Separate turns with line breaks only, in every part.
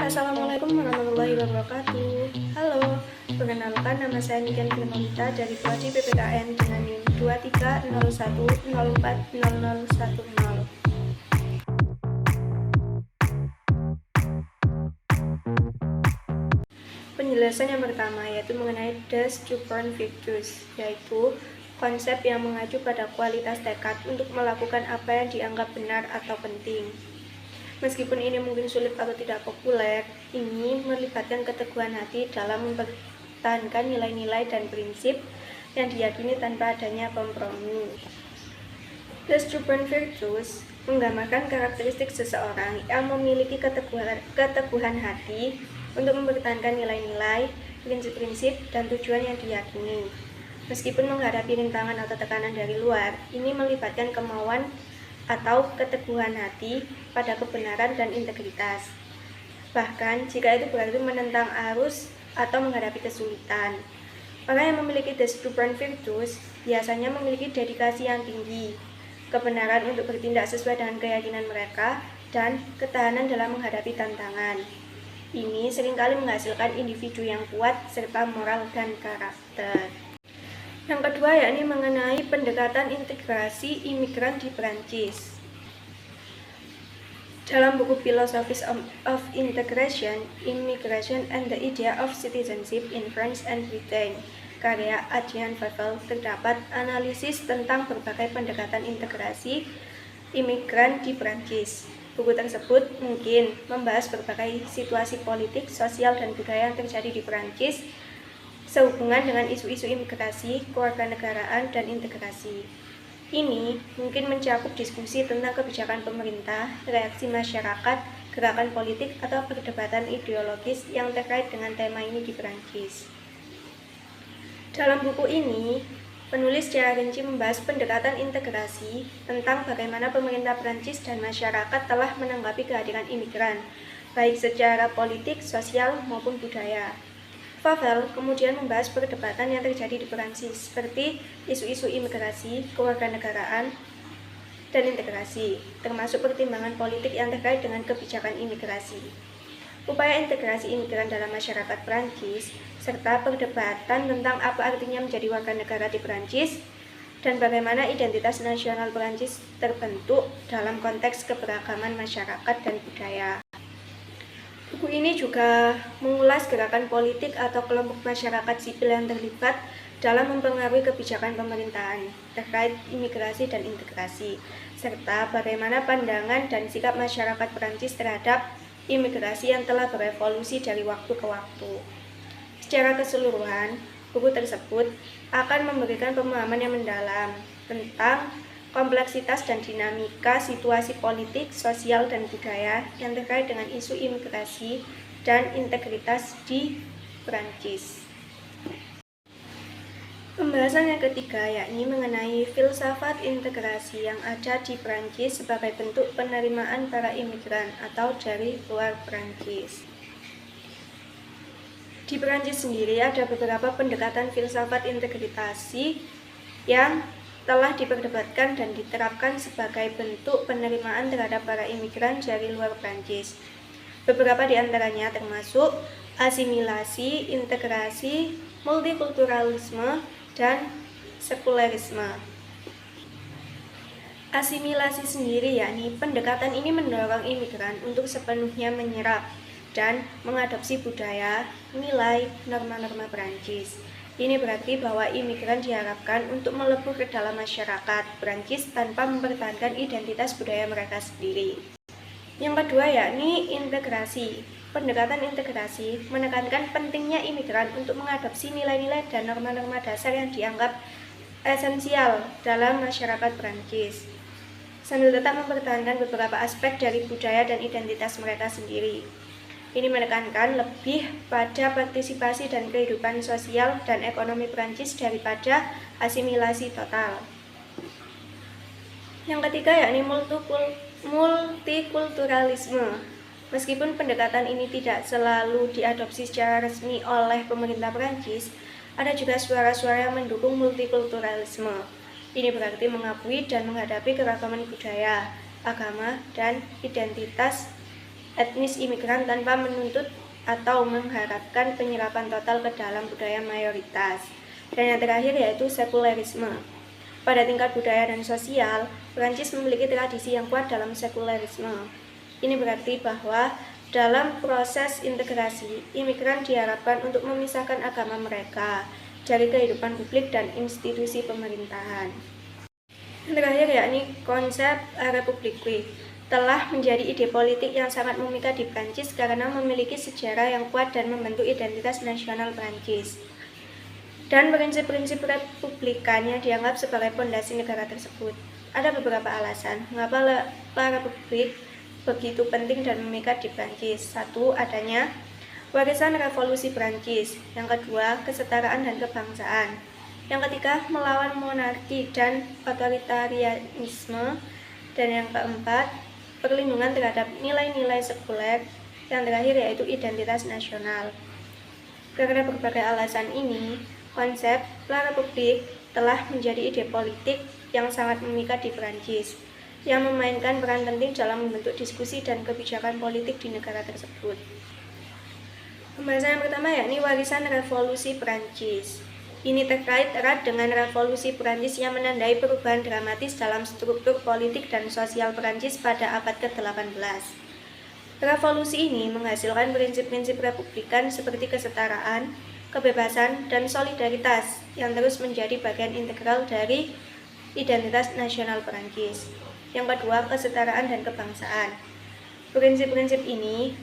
Assalamualaikum warahmatullahi wabarakatuh. Halo, perkenalkan nama saya Niken Firmanita dari Prodi PPKN dengan NIM 2301040010. Penjelasan yang pertama yaitu mengenai the stubborn virtues, yaitu konsep yang mengacu pada kualitas tekad untuk melakukan apa yang dianggap benar atau penting. Meskipun ini mungkin sulit atau tidak populer, ini melibatkan keteguhan hati dalam mempertahankan nilai-nilai dan prinsip yang diyakini tanpa adanya kompromi. The stubborn virtues menggambarkan karakteristik seseorang yang memiliki keteguhan hati untuk mempertahankan nilai-nilai, prinsip-prinsip, dan tujuan yang diyakini. Meskipun menghadapi rintangan atau tekanan dari luar, ini melibatkan kemauan atau keteguhan hati pada kebenaran dan integritas. Bahkan jika itu berarti menentang arus atau menghadapi kesulitan. Orang yang memiliki the stubborn virtues biasanya memiliki dedikasi yang tinggi, kebenaran untuk bertindak sesuai dengan keyakinan mereka, dan ketahanan dalam menghadapi tantangan. Ini seringkali menghasilkan individu yang kuat serta moral dan karakter. Yang kedua yakni mengenai pendekatan integrasi imigran di Prancis. Dalam buku Philosophy of Integration, Immigration and the Idea of Citizenship in France and Britain, karya Adrien Favel, terdapat analisis tentang berbagai pendekatan integrasi imigran di Prancis. Buku tersebut mungkin membahas berbagai situasi politik, sosial, dan budaya yang terjadi di Prancis sehubungan dengan isu-isu imigrasi, kewarganegaraan, dan integrasi. Ini mungkin mencakup diskusi tentang kebijakan pemerintah, reaksi masyarakat, gerakan politik, atau perdebatan ideologis yang terkait dengan tema ini di Prancis. Dalam buku ini, penulis secara rinci membahas pendekatan integrasi tentang bagaimana pemerintah Prancis dan masyarakat telah menanggapi kehadiran imigran, baik secara politik, sosial, maupun budaya. Favel kemudian membahas perdebatan yang terjadi di Prancis, seperti isu-isu imigrasi, kewarganegaraan, dan integrasi, termasuk pertimbangan politik yang terkait dengan kebijakan imigrasi. Upaya integrasi imigran dalam masyarakat Prancis, serta perdebatan tentang apa artinya menjadi warga negara di Prancis, dan bagaimana identitas nasional Prancis terbentuk dalam konteks keberagaman masyarakat dan budaya. Buku ini juga mengulas gerakan politik atau kelompok masyarakat sipil yang terlibat dalam mempengaruhi kebijakan pemerintahan terkait imigrasi dan integrasi, serta bagaimana pandangan dan sikap masyarakat Prancis terhadap imigrasi yang telah berevolusi dari waktu ke waktu. Secara keseluruhan, buku tersebut akan memberikan pemahaman yang mendalam tentang kompleksitas dan dinamika situasi politik, sosial, dan budaya yang terkait dengan isu imigrasi dan integritas di Prancis. Pembahasan yang ketiga yakni mengenai filsafat integrasi yang ada di Prancis sebagai bentuk penerimaan para imigran atau dari luar Prancis. Di Prancis sendiri ada beberapa pendekatan filsafat integrasi yang telah diperdebatkan dan diterapkan sebagai bentuk penerimaan terhadap para imigran dari luar Prancis. Beberapa di antaranya termasuk asimilasi, integrasi, multikulturalisme, dan sekularisme. Asimilasi sendiri yakni pendekatan ini mendorong imigran untuk sepenuhnya menyerap dan mengadopsi budaya, nilai, norma-norma Prancis. Ini berarti bahwa imigran diharapkan untuk melebur ke dalam masyarakat Prancis tanpa mempertahankan identitas budaya mereka sendiri. Yang kedua yakni integrasi. Pendekatan integrasi menekankan pentingnya imigran untuk mengadopsi nilai-nilai dan norma-norma dasar yang dianggap esensial dalam masyarakat Prancis, sambil tetap mempertahankan beberapa aspek dari budaya dan identitas mereka sendiri. Ini menekankan lebih pada partisipasi dan kehidupan sosial dan ekonomi Prancis daripada asimilasi total. Yang ketiga yakni multikulturalisme. Meskipun pendekatan ini tidak selalu diadopsi secara resmi oleh pemerintah Prancis, ada juga suara-suara yang mendukung multikulturalisme. Ini berarti mengakui dan menghadapi keragaman budaya, agama, dan identitas etnis imigran tanpa menuntut atau mengharapkan penyerapan total ke dalam budaya mayoritas. Dan yang terakhir yaitu sekularisme. Pada tingkat budaya dan sosial, Perancis memiliki tradisi yang kuat dalam sekularisme. Ini berarti bahwa dalam proses integrasi, imigran diharapkan untuk memisahkan agama mereka dari kehidupan publik dan institusi pemerintahan. Yang terakhir yakni konsep Republik telah menjadi ide politik yang sangat memikat di Prancis karena memiliki sejarah yang kuat dan membentuk identitas nasional Prancis. Dan prinsip-prinsip republikan yang dianggap sebagai fondasi negara tersebut. Ada beberapa alasan mengapa La Republik begitu penting dan memikat di Prancis. Satu, adanya warisan revolusi Prancis. Yang kedua, kesetaraan dan kebangsaan. Yang ketiga, melawan monarki dan otoritarianisme. Dan yang keempat, perlindungan terhadap nilai-nilai sekuler. Yang terakhir yaitu identitas nasional. Karena berbagai alasan ini, konsep La Republik telah menjadi ide politik yang sangat memikat di Prancis, yang memainkan peran penting dalam membentuk diskusi dan kebijakan politik di negara tersebut. Pembahasan yang pertama yakni warisan revolusi Prancis. Ini terkait erat dengan revolusi Prancis yang menandai perubahan dramatis dalam struktur politik dan sosial Prancis pada abad ke-18. Revolusi ini menghasilkan prinsip-prinsip republikan seperti kesetaraan, kebebasan, dan solidaritas yang terus menjadi bagian integral dari identitas nasional Prancis. Yang kedua, kesetaraan dan kebangsaan. Prinsip-prinsip ini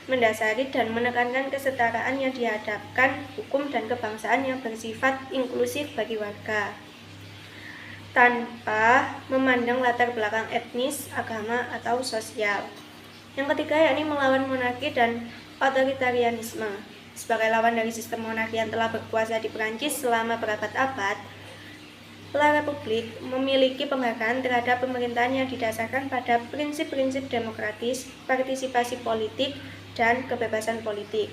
mendasari dan menekankan kesetaraan yang dihadapkan hukum dan kebangsaan yang bersifat inklusif bagi warga, tanpa memandang latar belakang etnis, agama, atau sosial. Yang ketiga yakni melawan monarki dan otoritarianisme. Sebagai lawan dari sistem monarki yang telah berkuasa di Prancis selama berabad-abad, La Republik memiliki penghargaan terhadap pemerintahan yang didasarkan pada prinsip-prinsip demokratis, partisipasi politik, dan kebebasan politik.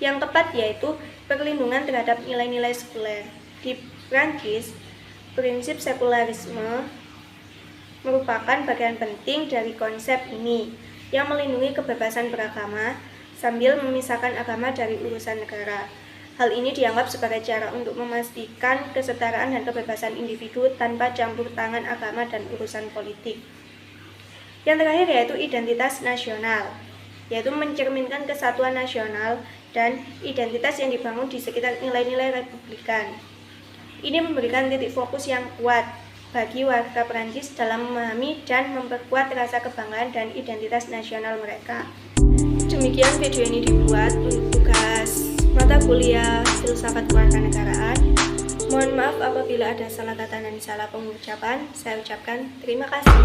Yang keempat yaitu perlindungan terhadap nilai-nilai sekuler. Di Prancis, prinsip sekularisme merupakan bagian penting dari konsep ini yang melindungi kebebasan beragama sambil memisahkan agama dari urusan negara. Hal ini dianggap sebagai cara untuk memastikan kesetaraan dan kebebasan individu tanpa campur tangan agama dan urusan politik. Yang terakhir yaitu identitas nasional, yaitu mencerminkan kesatuan nasional dan identitas yang dibangun di sekitar nilai-nilai republikan. Ini memberikan titik fokus yang kuat bagi warga Prancis dalam memahami dan memperkuat rasa kebanggaan dan identitas nasional mereka. Demikian video ini dibuat untuk tugas mata kuliah Filsafat Kewarganegaraan. Mohon maaf apabila ada salah kata dan salah pengucapan. Saya ucapkan terima kasih.